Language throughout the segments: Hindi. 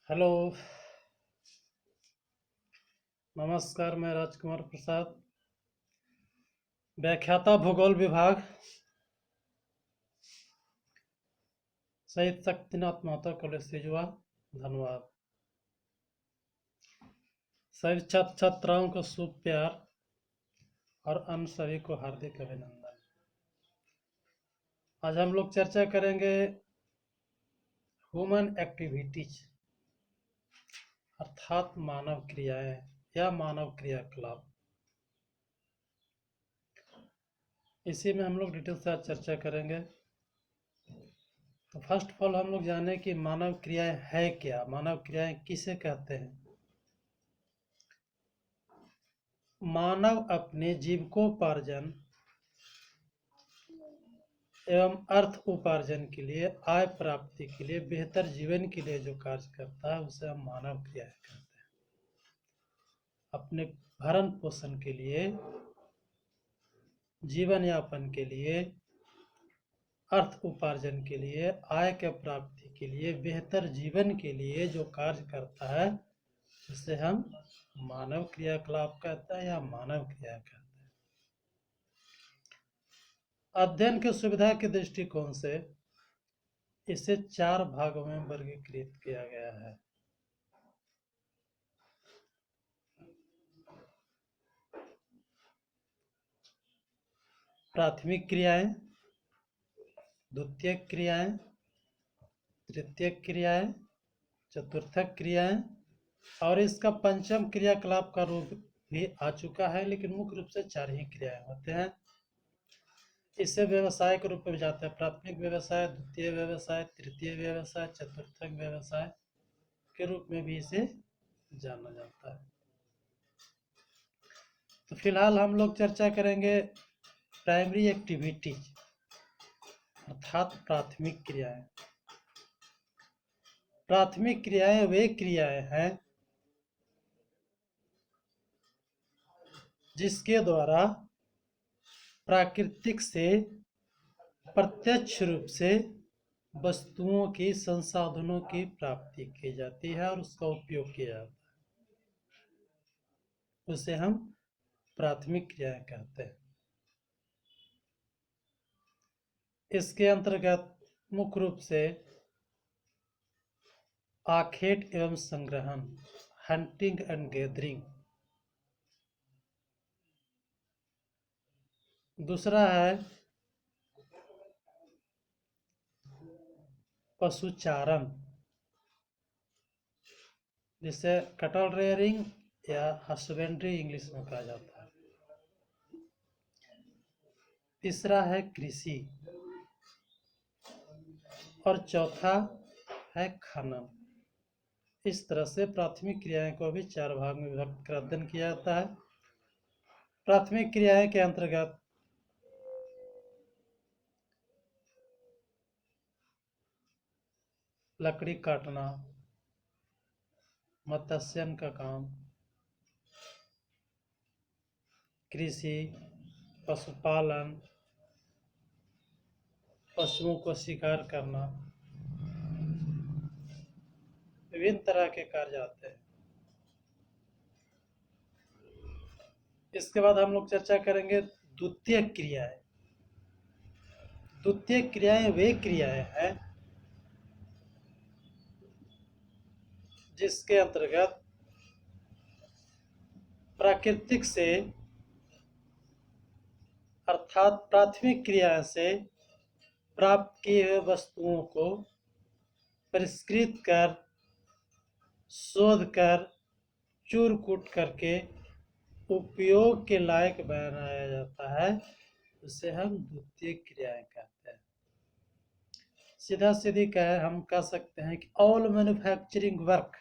हेलो। नमस्कार, मैं राजकुमार प्रसाद, व्याख्याता भूगोल विभाग, शहीद शक्तिनाथ महतो कॉलेज सिजुआ, धन्यवाद। सभी छात्र छात्राओं को शुभ प्यार और अन्य सभी को हार्दिक अभिनंदन। आज हम लोग चर्चा करेंगे ह्यूमन एक्टिविटीज अर्थात मानव क्रियाएं या मानव क्रियाकलाप। इसी में हम लोग डिटेल से आज चर्चा करेंगे। तो फर्स्ट ऑफ ऑल हम लोग जाने कि मानव क्रियाएं है क्या, मानव क्रियाएं किसे कहते हैं। मानव अपने जीविकोपार्जन एवं अर्थ उपार्जन के लिए, आय प्राप्ति के लिए, बेहतर जीवन के लिए जो कार्य करता है उसे हम मानव क्रियाएं कहते हैं। अपने भरण पोषण के लिए, जीवन यापन के लिए, अर्थ उपार्जन के लिए, आय के प्राप्ति के लिए, बेहतर जीवन के लिए जो कार्य करता है उसे हम मानव क्रियाकलाप कहते हैं या मानव क्रिया कहते हैं। अध्ययन की सुविधा के दृष्टिकोण से इसे 4 भागों में वर्गीकृत किया गया है। प्राथमिक क्रियाएं, द्वितीयक क्रियाएं, तृतीयक क्रियाएं, चतुर्थक क्रियाएं और इसका पंचम क्रियाकलाप का रूप भी आ चुका है, लेकिन मुख्य रूप से 4 ही क्रियाएं होते हैं। इसे व्यवसाय के रूप में जाते हैं। प्राथमिक व्यवसाय, द्वितीय व्यवसाय, तृतीय व्यवसाय, चतुर्थक व्यवसाय के रूप में भी इसे जाना जाता है। तो फिलहाल हम लोग चर्चा करेंगे प्राइमरी एक्टिविटीज अर्थात प्राथमिक क्रियाएं। प्राथमिक क्रियाएं वे क्रियाएं हैं जिसके द्वारा प्राकृतिक से प्रत्यक्ष रूप से वस्तुओं की, संसाधनों की प्राप्ति की जाती है और उसका उपयोग किया जाता है, उसे हम प्राथमिक क्रियाएं कहते हैं। इसके अंतर्गत मुख्य रूप से आखेट एवं संग्रहण, हंटिंग एंड गैदरिंग। दूसरा है पशुचारण, जिसे कटल रेयरिंग या हस्बेंड्री इंग्लिश में कहा जाता है। तीसरा है कृषि और चौथा है खनन। इस तरह से प्राथमिक क्रियाएं को भी 4 भाग में विभक्त कर अध्ययन किया जाता है। प्राथमिक क्रियाएं के अंतर्गत लकड़ी काटना, मत्स्यन का काम, कृषि, पशुपालन, पशुओं को शिकार करना, विभिन्न तरह के कार्य आते हैं। इसके बाद हम लोग चर्चा करेंगे द्वितीय क्रियाएं। द्वितीय क्रियाएं वे क्रियाएं हैं जिसके अंतर्गत प्राकृतिक से अर्थात प्राथमिक क्रिया से प्राप्त किए हुए वस्तुओं को परिष्कृत कर, शोध कर, चूर कूट करके उपयोग के लायक बनाया जाता है, उसे हम द्वितीय क्रियाएं कहते हैं। सीधा सीधी हम कह सकते हैं कि ऑल मैन्युफैक्चरिंग वर्क,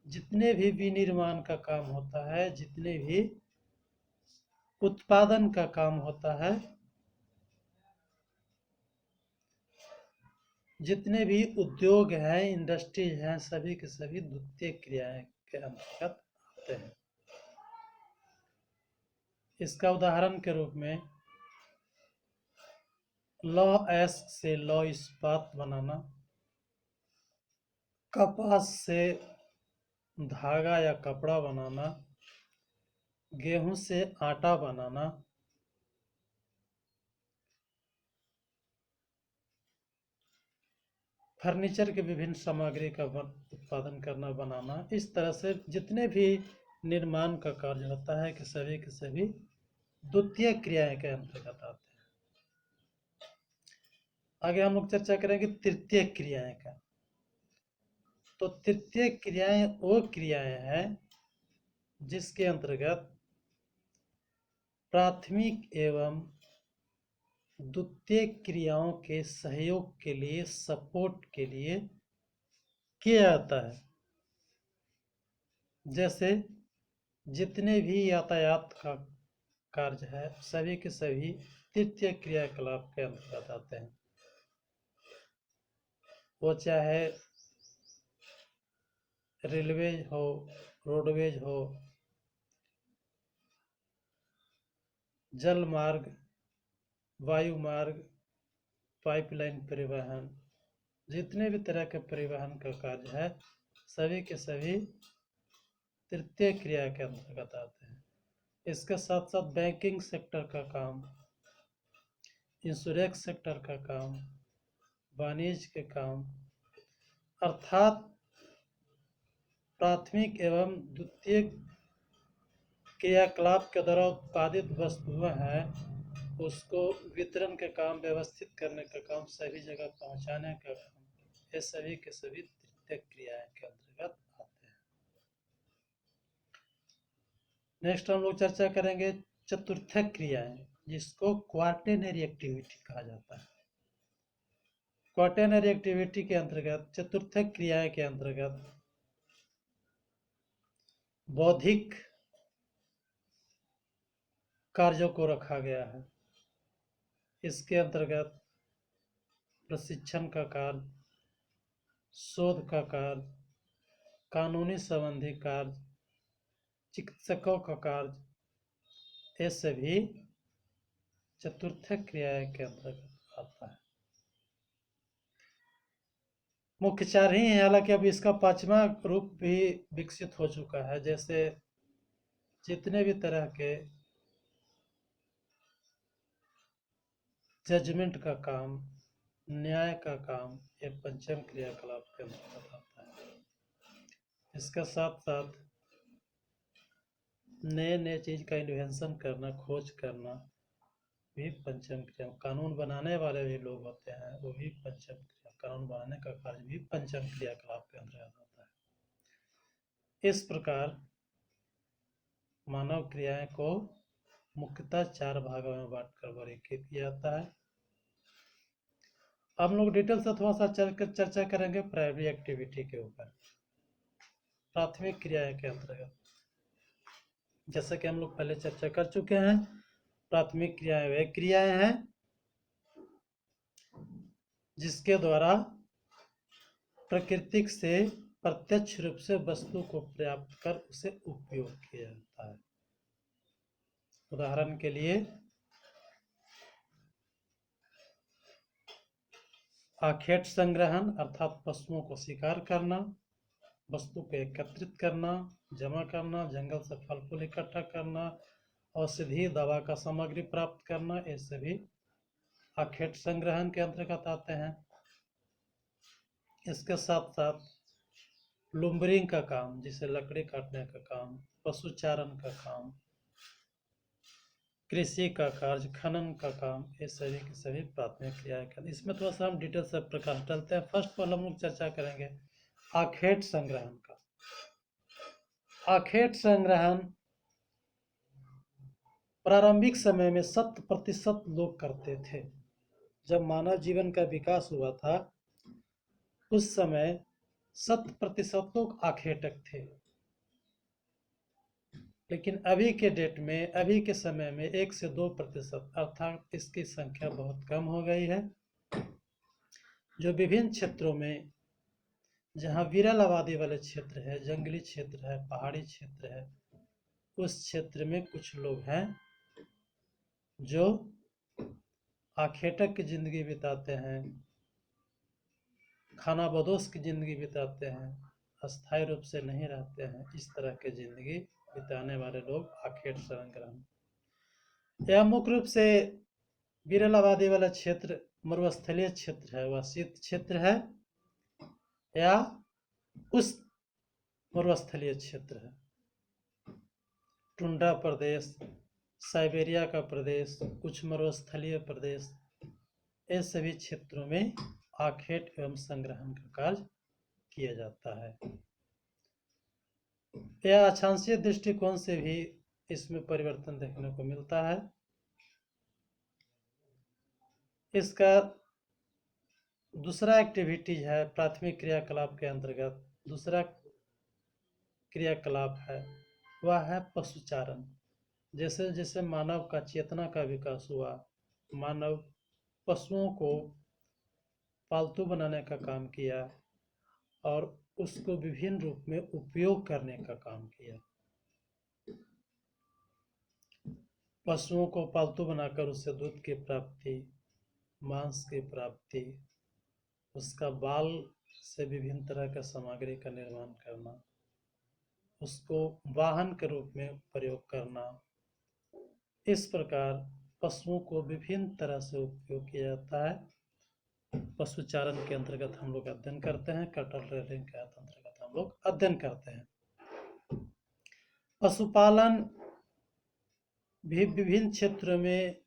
जितने भी विनिर्माण का काम होता है, जितने भी उत्पादन का काम होता है, जितने भी उद्योग हैं, इंडस्ट्रीज हैं, सभी के सभी द्वितीय क्रियाएं के अंतर्गत आते हैं। इसका उदाहरण के रूप में लौह अयस्क से लौह इस्पात बनाना, कपास से धागा या कपड़ा बनाना, गेहूं से आटा बनाना, फर्नीचर के विभिन्न सामग्री का उत्पादन करना, बनाना, इस तरह से जितने भी निर्माण का कार्य होता है कि सभी के सभी द्वितीय क्रियाएं के अंतर्गत आते हैं। आगे हम लोग चर्चा करेंगे तृतीय क्रियाएं का। तो तृतीय क्रियाएं वो क्रियाएं हैं जिसके अंतर्गत प्राथमिक एवं द्वितीय क्रियाओं के सहयोग के लिए, सपोर्ट के लिए किया जाता है। जैसे जितने भी यातायात का कार्य है सभी के सभी तृतीय क्रियाकलाप के अंतर्गत आते हैं। वो चाहे रेलवेज हो, रोडवेज हो, जल मार्ग, वायु मार्ग, पाइपलाइन परिवहन, जितने भी तरह के परिवहन का कार्य है सभी के सभी तृतीय क्रिया के अंतर्गत आते हैं। इसके साथ साथ बैंकिंग सेक्टर का काम, इंश्योरेंस सेक्टर का काम, वाणिज्य के काम, अर्थात प्राथमिक एवं द्वितीय क्रियाकलाप के द्वारा उत्पादित वस्तुएं हैं उसको वितरण का काम, व्यवस्थित करने का काम, सभी जगह पहुंचाने का काम, ये सभी के सभी तृतीय क्रियाएं के अंतर्गत आते हैं। नेक्स्ट हम लोग चर्चा करेंगे चतुर्थ क्रियाएं, जिसको क्वार्टेनरी एक्टिविटी कहा जाता है। क्वार्टेनरी एक्टिविटी के अंतर्गत, चतुर्थ क्रियाएं के अंतर्गत बौद्धिक कार्यों को रखा गया है। इसके अंतर्गत प्रशिक्षण का कार्य, शोध का कार्य, कानूनी संबंधी कार्य, चिकित्सकों का कार्य, ये सभी चतुर्थ क्रियाएं के अंतर्गत आता है। मुख्य चार ही हैं, हालांकि अब इसका पांचवा रूप भी विकसित हो चुका है। जैसे जितने भी तरह के जजमेंट का काम, न्याय का काम, ये पंचम क्रियाकलाप के अंतर्गत आता है। इसके साथ साथ नए नए चीज का इन्वेंशन करना, खोज करना भी पंचम क्रिया। कानून बनाने वाले भी लोग होते हैं, वो भी पंचम क्रिया, कानून बनाने का कार्य भी पंचम क्रियाकलाप के अंतर्गत आता है। इस प्रकार मानव क्रियाएं को मुख्यतः चार भागों में बांटकर वर्गीकृत किया जाता है। हम लोग डिटेल से थोड़ा सा चर्चा करेंगे प्राइमरी एक्टिविटी के ऊपर, प्राथमिक क्रियाएं के अंतर्गत। जैसा कि हम लोग पहले चर्चा कर चुके हैं, प्राथमिक क्रियाएं वे क्रियाएं हैं जिसके द्वारा प्रकृति से प्रत्यक्ष रूप से वस्तु को प्राप्त कर उसे उपयोग किया जाता है। उदाहरण के लिए आखेट संग्रहण अर्थात पशुओं को शिकार करना, वस्तु को एकत्रित करना, जमा करना, जंगल से फल फूल इकट्ठा करना, औषधि दवा का सामग्री प्राप्त करना, ये सभी आखेट संग्रहण के अंतर्गत आते हैं। इसके साथ साथ लुम्बरिंग का काम, जिसे लकड़ी काटने का काम, पशुचारण का काम, कृषि का कार्य, खनन का काम, ये सभी के सभी प्राथमिक क्रियाएं। इसमें थोड़ा सा हम डिटेल से प्रकाश डालते हैं। फर्स्ट पर हम लोग चर्चा करेंगे आखेट संग्रहण का। आखेट संग्रहण प्रारंभिक समय में 100% लोग करते थे। जब मानव जीवन का विकास हुआ था उस समय 100% लोग आखेटक थे। लेकिन अभी के डेट में, अभी के समय में 1 से 2% अर्थात इसकी संख्या बहुत कम हो गई है। जो विभिन्न क्षेत्रों में जहाँ विरल आबादी वाले क्षेत्र है, जंगली क्षेत्र है, पहाड़ी क्षेत्र है, उस क्षेत्र में कुछ लोग हैं जो आखेटक की जिंदगी बिताते हैं। खानाबदोश की ज़िंदगी बिताते हैं, अस्थायी रूप से नहीं रहते हैं, इस तरह की ज़िंदगी बिताने वाले लोग आखेट शरण ग्रहण। यह मुख्य रूप से विरल आबादी वाला क्षेत्र मरुस्थलीय क्षेत्र है, वह शीत क्षेत्र है या उस मरुस्थलीय क्षेत्र है। टुंड्रा प्रदेश, साइबेरिया का प्रदेश, कुछ मरुस्थलीय प्रदेश, इन सभी क्षेत्रों में आखेट एवं संग्रहण का कार्य किया जाता है। यह अक्षांशीय दृष्टिकोण से भी इसमें परिवर्तन देखने को मिलता है। इसका दूसरा एक्टिविटीज है, प्राथमिक क्रियाकलाप के अंतर्गत दूसरा क्रियाकलाप है वह है पशुचारण। जैसे जैसे मानव का चेतना का विकास हुआ, मानव पशुओं को पालतू बनाने का काम किया और उसको विभिन्न रूप में उपयोग करने का काम किया। पशुओं को पालतू बनाकर उससे दूध की प्राप्ति, मांस की प्राप्ति, उसका बाल से विभिन्न तरह का सामग्री का निर्माण करना, उसको वाहन के रूप में प्रयोग करना, इस प्रकार पशुओं को विभिन्न तरह से उपयोग किया जाता है। पशुचारण के अंतर्गत हम लोग अध्ययन करते हैं, कैटल रेयरिंग के अंतर्गत हम लोग अध्ययन करते हैं। पशुपालन भी विभिन्न क्षेत्रों में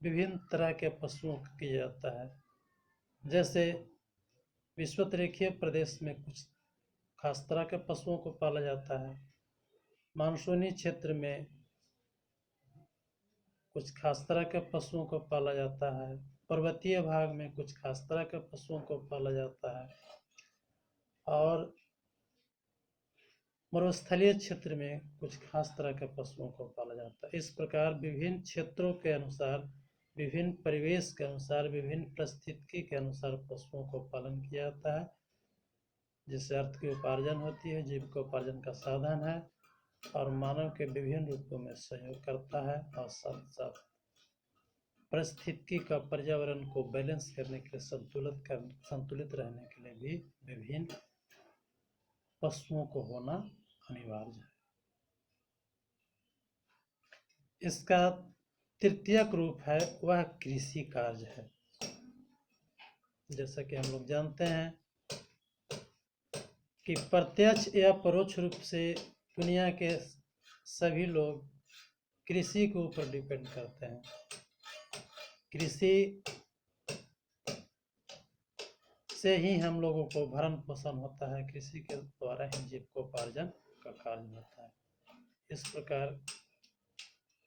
विभिन्न तरह के पशुओं को किया जाता है। जैसे विषुवतरेखीय प्रदेश में कुछ खास तरह के पशुओं को पाला जाता है, मानसूनी क्षेत्र में कुछ खास तरह के पशुओं को पाला जाता है, पर्वतीय भाग में कुछ खास तरह के पशुओं को पाला जाता है और मरुस्थलीय क्षेत्र में कुछ खास तरह के पशुओं को पाला जाता है। इस प्रकार विभिन्न क्षेत्रों के अनुसार, विभिन्न परिवेश के अनुसार, विभिन्न परिस्थिति के अनुसार पशुओं को पालन किया जाता है, जिससे अर्थ की उपार्जन होती है, जीविकोपार्जन का साधन है और मानव के विभिन्न रूपों में सहयोग करता है और साथ साथ परिस्थिति का, पर्यावरण को बैलेंस करने के लिए, संतुलित रहने के लिए भी विभिन्न पशुओं को होना अनिवार्य है। इसका तृतीयक रूप है वह कृषि कार्य है। जैसा कि हम लोग जानते हैं कि प्रत्यक्ष या परोक्ष रूप से दुनिया के सभी लोग कृषि के ऊपर डिपेंड करते हैं। कृषि से ही हम लोगों को भरण पोषण होता है, कृषि के द्वारा ही जीविकोपार्जन का कार्य होता है। इस प्रकार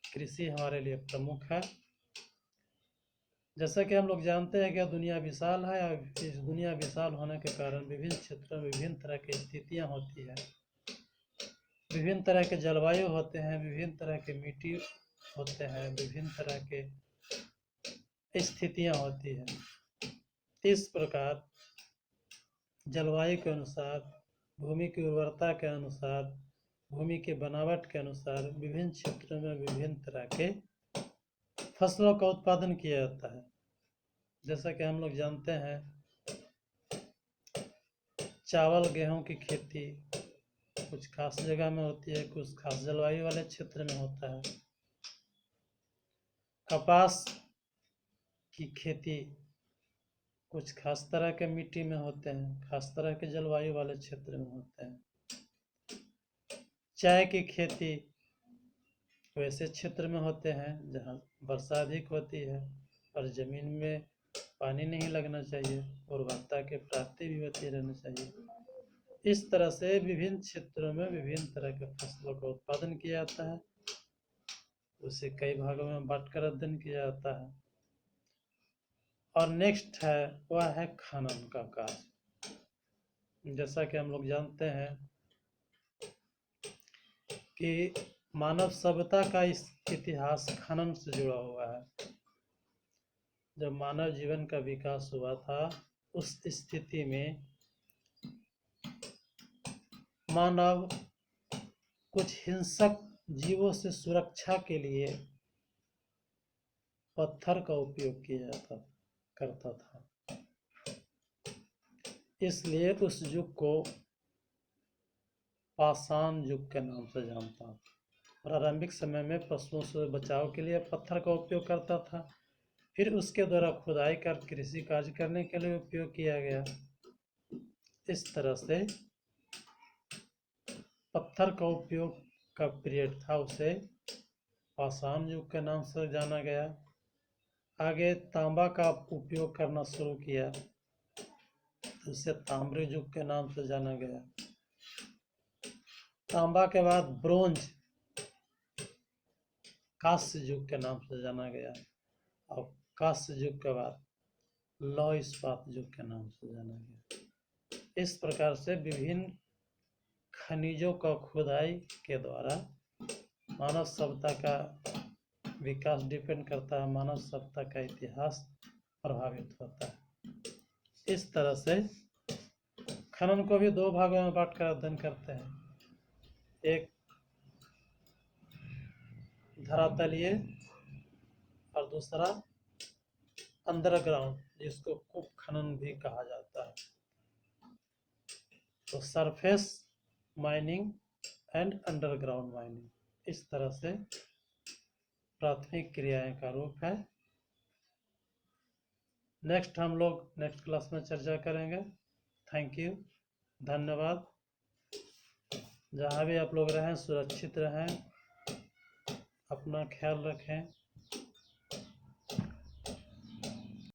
कृषि हमारे लिए प्रमुख है। जैसा कि हम लोग जानते हैं कि दुनिया विशाल है और इस दुनिया विशाल होने के कारण विभिन्न क्षेत्रों में विभिन्न तरह की स्थितियां होती है, विभिन्न तरह के जलवायु होते हैं, विभिन्न तरह के मिट्टी होते हैं, विभिन्न तरह के स्थितियां होती है। इस प्रकार जलवायु के अनुसार, भूमि की उर्वरता के अनुसार, भूमि के बनावट के अनुसार विभिन्न क्षेत्रों में विभिन्न तरह के फसलों का उत्पादन किया जाता है। जैसा कि हम लोग जानते हैं चावल गेहूं की खेती कुछ खास जगह में होती है, कुछ खास जलवायु वाले क्षेत्र में होता है। कपास की खेती कुछ खास तरह के मिट्टी में होते हैं, खास तरह के जलवायु वाले क्षेत्र में होते हैं। चाय की खेती वैसे क्षेत्र में होते हैं जहाँ वर्षा अधिक होती है और जमीन में पानी नहीं लगना चाहिए, उर्वरता की प्राप्ति भी होती रहनी चाहिए। इस तरह से विभिन्न क्षेत्रों में विभिन्न तरह के फसलों का उत्पादन किया जाता है, उसे कई भागों में बांटकर अध्ययन किया जाता है। और नेक्स्ट है वह है खनन का कार्य। जैसा कि हम लोग जानते हैं कि मानव सभ्यता का इतिहास खनन से जुड़ा हुआ है। जब मानव जीवन का विकास हुआ था उस स्थिति में मानव कुछ हिंसक जीवों से सुरक्षा के लिए पत्थर का उपयोग किया करता था। इसलिए उस युग को पाषाण युग के नाम से जानता हूँ। प्रारंभिक समय में पशुओं से बचाव के लिए पत्थर का उपयोग करता था, फिर उसके द्वारा खुदाई कर कृषि कार्य करने के लिए उपयोग किया गया। इस तरह से पत्थर का उपयोग का पीरियड था उसे पाषाण युग के नाम से जाना गया। आगे तांबा का उपयोग करना शुरू किया, उसे ताम्र युग के नाम से जाना गया। तांबा के बाद ब्रोंज कांस्य युग के नाम से जाना गया, और कांस्य युग के बाद लौह इस्पात युग के नाम से जाना गया। इस प्रकार से विभिन्न खनिजों का खुदाई के द्वारा मानव सभ्यता का विकास डिपेंड करता है, मानव सभ्यता का इतिहास प्रभावित होता है। इस तरह से खनन को भी दो भागों में बांटकर अध्ययन करते हैं, एक धरातलीय और दूसरा अंडरग्राउंड, जिसको कूप खनन भी कहा जाता है। तो surface mining and underground mining, इस तरह से प्राथमिक क्रियाएं का रूप है। नेक्स्ट हम लोग नेक्स्ट क्लास में चर्चा करेंगे। थैंक यू, धन्यवाद। जहाँ भी आप लोग रहें सुरक्षित रहें, अपना ख्याल रखें।